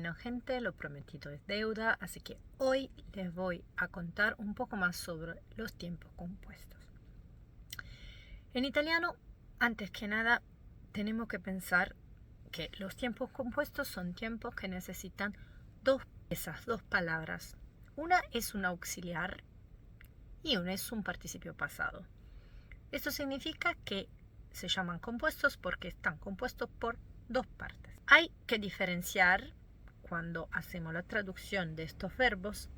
Bueno, gente, lo prometido es deuda, así que hoy les voy a contar un poco más sobre los tiempos compuestos. En italiano, antes que nada, tenemos que pensar que los tiempos compuestos son tiempos que necesitan dos palabras. Una es un auxiliar y una es un participio pasado. Esto significa que se llaman compuestos porque están compuestos por dos partes. Hay que diferenciar cuando hacemos la traducción de estos verbos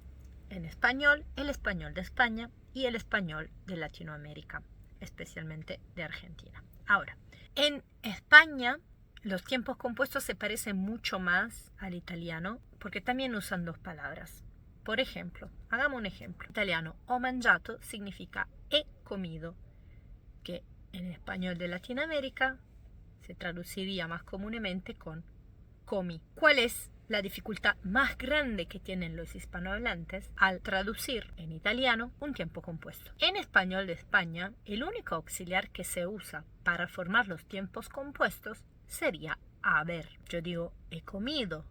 en español, el español de España y el español de Latinoamérica, especialmente de Argentina. Ahora, en España los tiempos compuestos se parecen mucho más al italiano porque también usan dos palabras. Por ejemplo, hagamos un ejemplo. En italiano, ho mangiato significa he comido, que en español de Latinoamérica se traduciría más comúnmente con comí. ¿Cuál es la dificultad más grande que tienen los hispanohablantes al traducir en italiano un tiempo compuesto? En español de España, el único auxiliar que se usa para formar los tiempos compuestos sería haber. Yo digo he comido,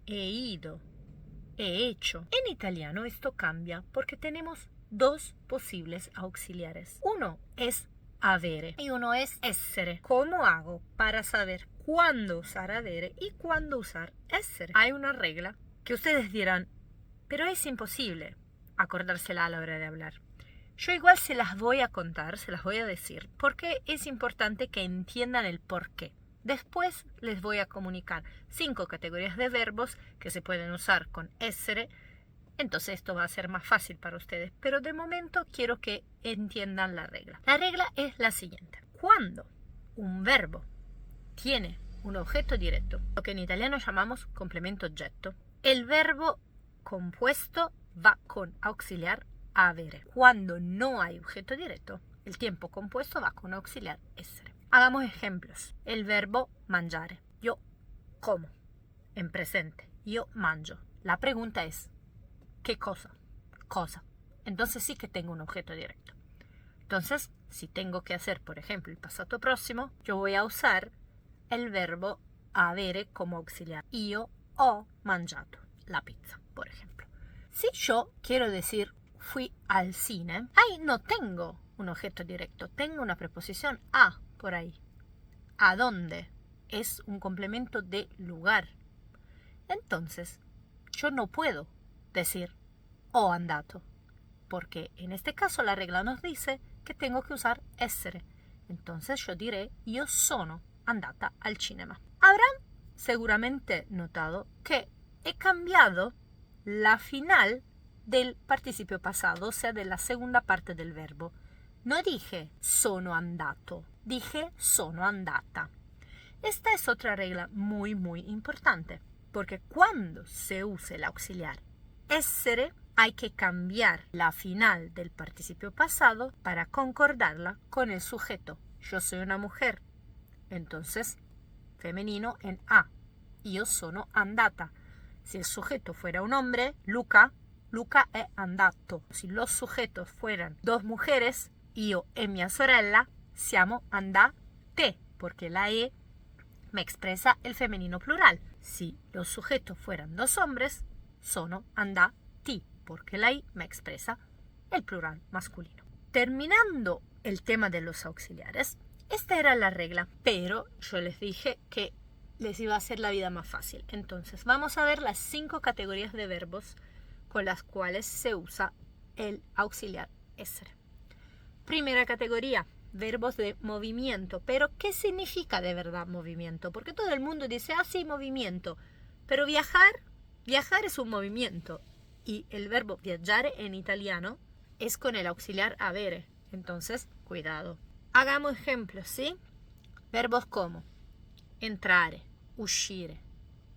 he ido, he hecho. En italiano esto cambia porque tenemos dos posibles auxiliares. Uno es avere y uno es essere. ¿Cómo hago para saber cuándo usar avere y cuándo usar essere? Hay una regla que ustedes dirán, pero es imposible acordársela a la hora de hablar. Yo igual se las voy a contar, se las voy a decir, porque es importante que entiendan el porqué. Después les voy a comunicar 5 categorías de verbos que se pueden usar con essere. Entonces esto va a ser más fácil para ustedes. Pero de momento quiero que entiendan la regla. La regla es la siguiente. Cuando un verbo tiene un objeto directo, lo que en italiano llamamos complemento oggetto, el verbo compuesto va con auxiliar avere. Cuando no hay objeto directo, el tiempo compuesto va con auxiliar essere. Hagamos ejemplos. El verbo mangiare. Yo como. En presente. Yo mangio. La pregunta es, ¿qué cosa? Cosa. Entonces sí que tengo un objeto directo. Entonces, si tengo que hacer, por ejemplo, el pasado próximo, yo voy a usar el verbo avere como auxiliar. Io ho mangiato la pizza, por ejemplo. Si yo quiero decir fui al cine, ahí no tengo un objeto directo, tengo una preposición a por ahí. ¿A dónde? Es un complemento de lugar. Entonces, yo no puedo decir ho andato, porque en este caso la regla nos dice que tengo que usar essere. Entonces yo diré io sono andata al cinema. Habrán seguramente notado que he cambiado la final del participio pasado, o sea, de la segunda parte del verbo. No dije sono andato, dije sono andata. Esta es otra regla muy importante, porque cuando se use el auxiliar essere, hay que cambiar la final del participio pasado para concordarla con el sujeto. Yo soy una mujer, entonces femenino en a. Io sono andata. Si el sujeto fuera un hombre, Luca è andato. Si los sujetos fueran dos mujeres, io e mia sorella siamo andate, porque la e me expresa el femenino plural. Si los sujetos fueran dos hombres, sono andati, porque la i me expresa el plural masculino. Terminando el tema de los auxiliares, esta era la regla, pero yo les dije que les iba a hacer la vida más fácil. Entonces vamos a ver las 5 categorías de verbos con las cuales se usa el auxiliar essere. Primera categoría, verbos de movimiento. Pero ¿qué significa de verdad movimiento? Porque todo el mundo dice, sí, movimiento. Pero viajar es un movimiento. Y el verbo viaggiare en italiano es con el auxiliar avere. Entonces, cuidado. Hagamos ejemplos, ¿sí? Verbos como entrare, uscire,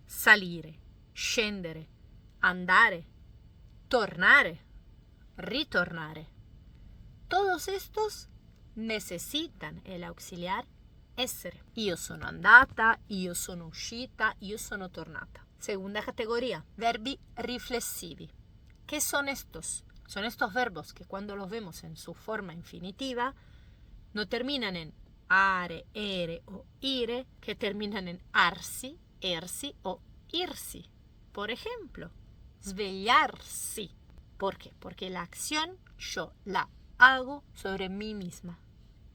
salire, scendere, andare, tornare, ritornare. Todos estos necesitan el auxiliar essere. Io sono andata, io sono uscita, io sono tornata. Segunda categoría, verbi riflessivi. ¿Qué son estos? Son estos verbos que cuando los vemos en su forma infinitiva no terminan en are, ere o ire, que terminan en arsi, ersi o irsi. Por ejemplo, svegliarsi. ¿Por qué? Porque la acción yo la hago sobre mí misma.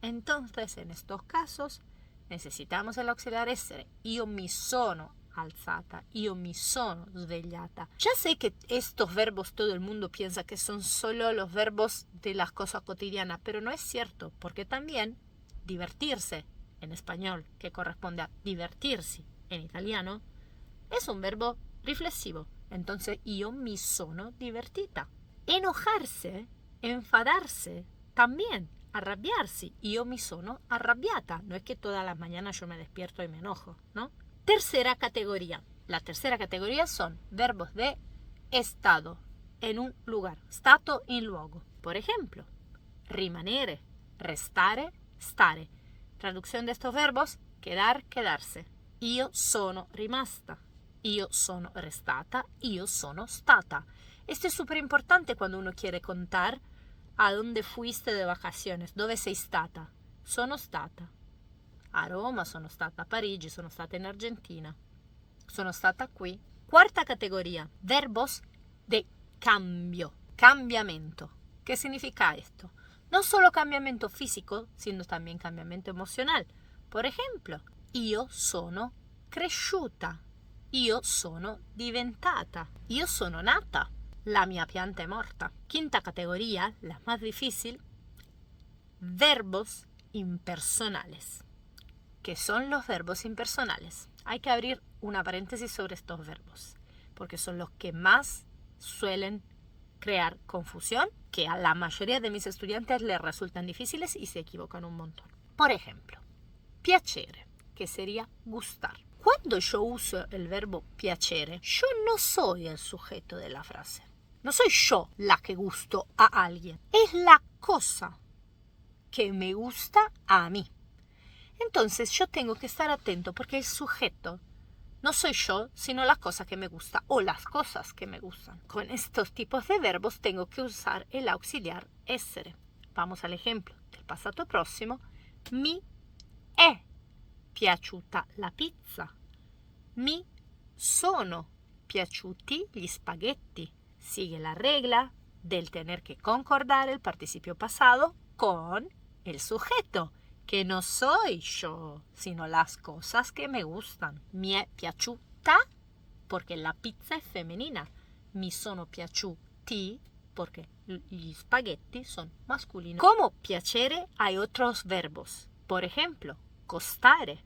Entonces, en estos casos, necesitamos el auxiliar essere. Io mi sono alzata, io mi sono svegliata. Ya sé que estos verbos todo el mundo piensa que son solo los verbos de las cosas cotidianas, pero no es cierto, porque también divertirse en español, que corresponde a divertirsi en italiano, es un verbo riflessivo. Entonces, io mi sono divertita. Enojarse, enfadarse, también. Arrabbiarsi, io mi sono arrabbiata. No es que todas las mañanas yo me despierto y me enojo, ¿no? Tercera categoría. La tercera categoría son verbos de estado, en un lugar, stato in luogo. Por ejemplo, rimanere, restare, stare. Traducción de estos verbos, quedar, quedarse. Io sono rimasta, io sono restata, io sono stata. Esto es súper importante cuando uno quiere contar a dónde fuiste de vacaciones, dove sei stata. Sono stata a Roma, sono stata a Parigi, sono stata in Argentina, sono stata qui. Cuarta categoría, verbos de cambio, cambiamento. ¿Qué significa esto? No solo cambiamento físico, sino también cambiamento emocional. Por ejemplo, io sono cresciuta, io sono diventata, io sono nata, la mia pianta è morta. Quinta categoría, la más difícil, verbos impersonales. ¿Qué son los verbos impersonales? Hay que abrir una paréntesis sobre estos verbos, porque son los que más suelen crear confusión, que a la mayoría de mis estudiantes les resultan difíciles y se equivocan un montón. Por ejemplo, piacere, que sería gustar. Cuando yo uso el verbo piacere, yo no soy el sujeto de la frase. No soy yo la que gusto a alguien. Es la cosa que me gusta a mí. Entonces yo tengo que estar atento porque el sujeto no soy yo, sino la cosa que me gusta o las cosas que me gustan. Con estos tipos de verbos tengo que usar el auxiliar essere. Vamos al ejemplo del passato prossimo. Mi è piaciuta la pizza. Mi sono piaciuti gli spaghetti. Sigue la regla del tener que concordar el participio pasado con el sujeto, que no soy yo, sino las cosas que me gustan. Mi è piaciuta porque la pizza es femenina. Mi sono piaciuti porque gli spaghetti son masculinos. Como piacere hay otros verbos. Por ejemplo, costare.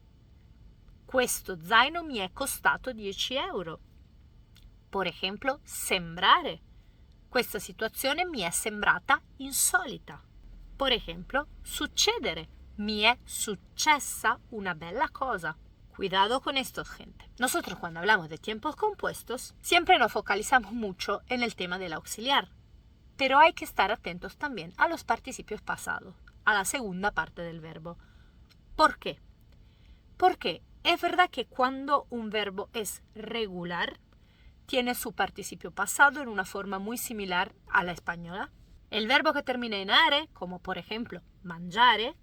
Questo zaino mi è costato 10 euro. Por ejemplo, sembrare. Questa situazione mi è sembrata insolita. Por ejemplo, succedere. Mi è successa una bella cosa. Cuidado con esto, gente. Nosotros cuando hablamos de tiempos compuestos, siempre nos focalizamos mucho en el tema del auxiliar. Pero hay que estar atentos también a los participios pasados, a la segunda parte del verbo. ¿Por qué? Porque es verdad que cuando un verbo es regular, tiene su participio pasado en una forma muy similar a la española. El verbo que termina en are, como por ejemplo mangiare,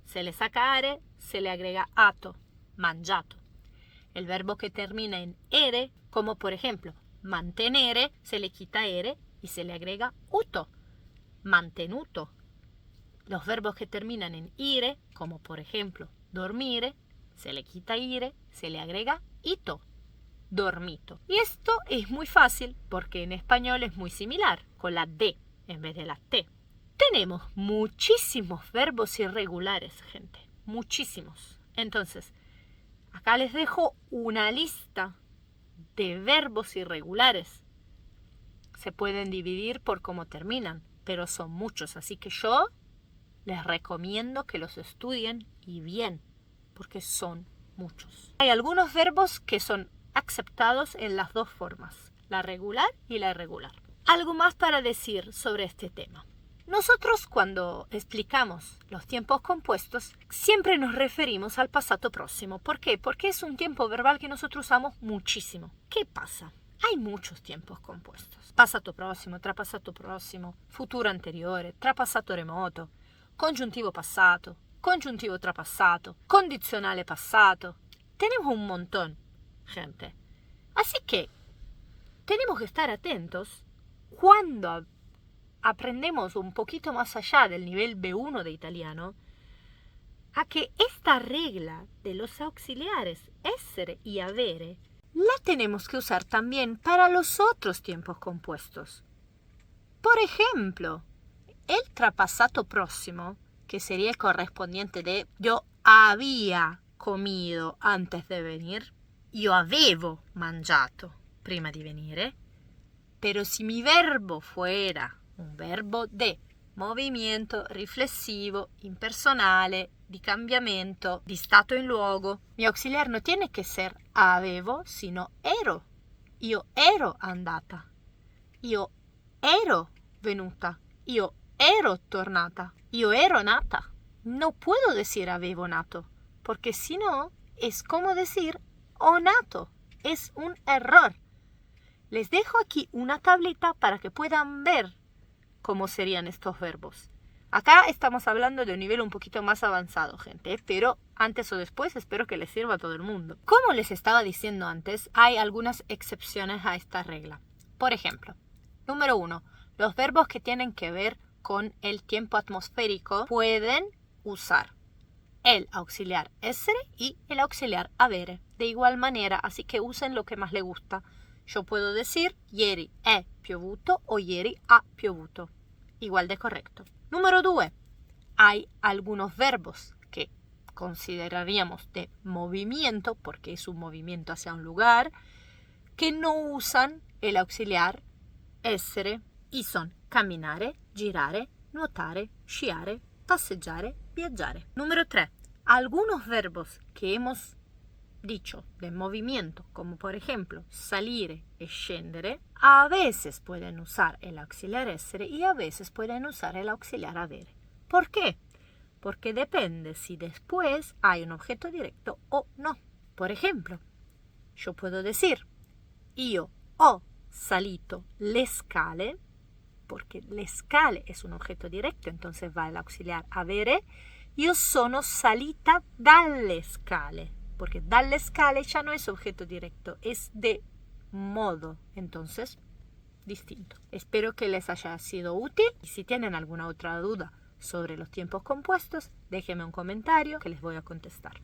se le saca are, se le agrega ato, mangiato. El verbo que termina en ere, como por ejemplo mantenere, se le quita ere y se le agrega uto, mantenuto. Los verbos que terminan en ire, como por ejemplo dormire, se le quita ire, se le agrega ito, dormito. Y esto es muy fácil porque en español es muy similar, con la D en vez de la T. Tenemos muchísimos verbos irregulares, gente, muchísimos. Entonces, acá les dejo una lista de verbos irregulares. Se pueden dividir por cómo terminan, pero son muchos, así que yo les recomiendo que los estudien y bien, porque son muchos. Hay algunos verbos que son aceptados en las dos formas, la regular y la irregular. Algo más para decir sobre este tema. Nosotros cuando explicamos los tiempos compuestos siempre nos referimos al passato próximo. ¿Por qué? Porque es un tiempo verbal que nosotros usamos muchísimo. ¿Qué pasa? Hay muchos tiempos compuestos. Passato prossimo, trapassato prossimo, futuro anteriore, trapassato remoto, congiuntivo passato, congiuntivo trapassato, condizionale passato. Tenemos un montón, gente. Así que tenemos que estar atentos cuando aprendemos un poquito más allá del nivel B1 de italiano, a que esta regla de los auxiliares essere y avere la tenemos que usar también para los otros tiempos compuestos. Por ejemplo, el trapassato próximo, que sería el correspondiente de yo había comido antes de venir, io avevo mangiato prima di venire, pero si mi verbo fuera un verbo de movimiento riflessivo, impersonale, di cambiamento, di stato in luogo, mi auxiliar no tiene que ser avevo, sino ero. Io ero andata. Io ero venuta. Io ero tornata. Io ero nata. No puedo decir avevo nato, porque si no, es como decir ho nato. Es un error. Les dejo aquí una tablita para que puedan ver cómo serían estos verbos. Acá estamos hablando de un nivel un poquito más avanzado, gente, pero antes o después espero que les sirva a todo el mundo. Como les estaba diciendo antes, hay algunas excepciones a esta regla. Por ejemplo, número 1, los verbos que tienen que ver con el tiempo atmosférico pueden usar el auxiliar essere y el auxiliar avere. De igual manera, así que usen lo que más les gusta. Yo puedo decir ieri è piovuto o ieri ha piovuto. Igual de correcto. Número 2. Hay algunos verbos que consideraríamos de movimiento, porque es un movimiento hacia un lugar, que no usan el auxiliar essere y son camminare, girare, nuotare, sciare, passeggiare, viaggiare. Número 3. Algunos verbos que hemos dicho de movimiento, como por ejemplo salire e scendere, a veces pueden usar el auxiliar essere y a veces pueden usar el auxiliar avere. ¿Por qué? Porque depende si después hay un objeto directo o no. Por ejemplo, yo puedo decir io ho salito le scale, porque le scale es un objeto directo, entonces va el auxiliar avere. Io sono salita dalle scale, porque dalle scale ya no es objeto directo, es de modo, entonces distinto. Espero que les haya sido útil y si tienen alguna otra duda sobre los tiempos compuestos, déjenme un comentario que les voy a contestar.